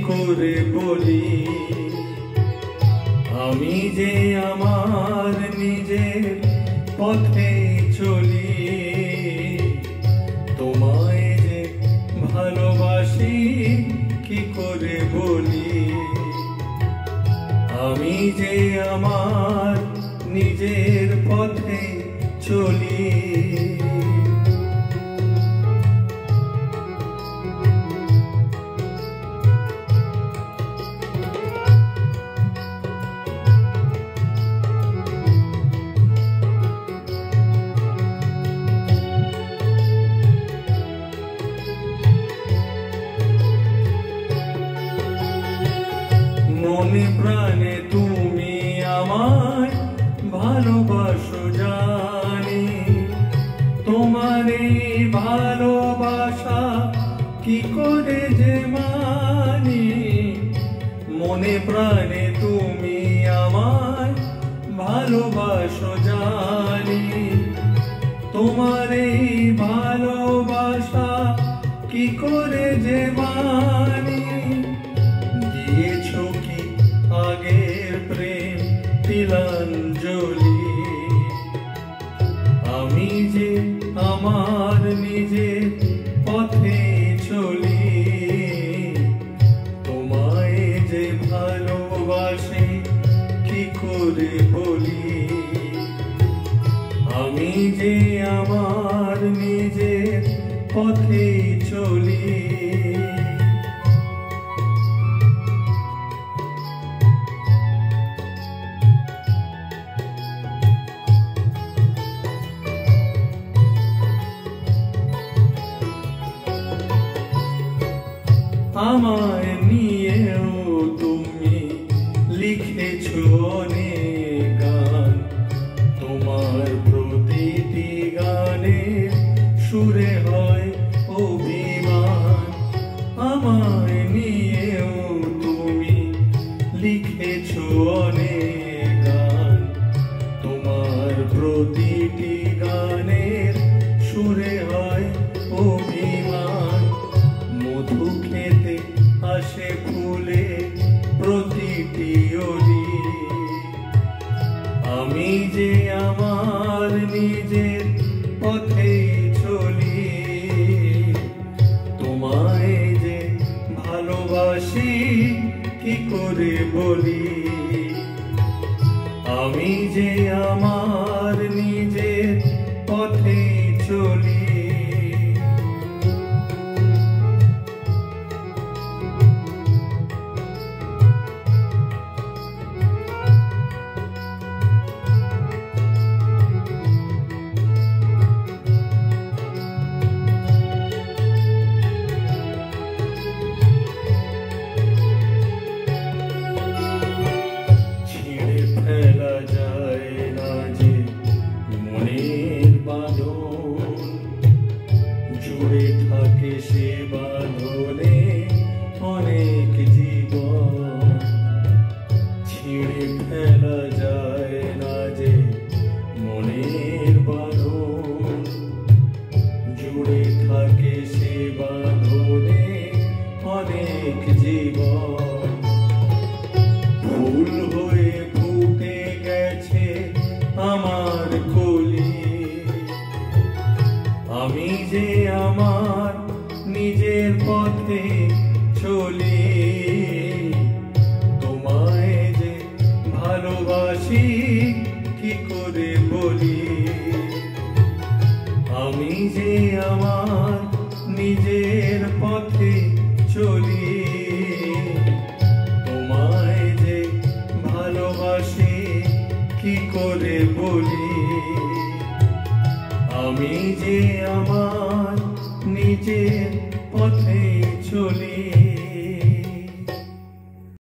করে বলি আমি যে আমার নিজের পথে চলি তোমায় যে ভালোবাসি কি করে বলি আমি যে আমার নিজের পথে চলি মনে প্রাণে তুমি আমায় ভালোবাসো জানি তোমার এই ভালোবাসা কি করে যে মানি মনে প্রাণে তুমি আমায় ভালোবাসো জানি তোমার এই ভালোবাসা কি করে যে মানি দিয়েছো কি আগের প্রেম তিলাঞ্জলি আমি যে আমার নিজের পথে চলি তোমায় যে ভালোবাসি কি করে বলি আমি যে আমার নিজের পথে চলি আমায় নিয়েও তুমি লিখেছো অনেক গান তোমার প্রতিটি গানের সুরে হয় অভিমান আমায় নিয়েও তুমি লিখেছো অনেক গান তোমার প্রতিটি গানের সুরে হয় অভিমান মধু খেতে আসে ফুলে প্রতিটি অলি আমি যে আমার নিজের পথে চলি তোমায় যে ভালোবাসি কি করে বলি আমি যে আমার নিজের পথে চলি ফেলা যায় না যে মনের বাঁধন জুড়ে থাকে সে বাঁধনে অনেক জীবন ছিঁড়ে ফেলা যায় না যে মনের বাঁধন জুড়ে থাকে সে বাঁধনে অনেক জীবন ফুল হয়ে ফুটে গেছে আমার কলি আমি যে আমার নিজের পথে চলি তোমায় যে ভালোবাসি কি করে বলি আমি যে আমার নিজের পথে চলি তোমায় যে ভালোবাসি কি করে বলি আমি যে আমার নিজের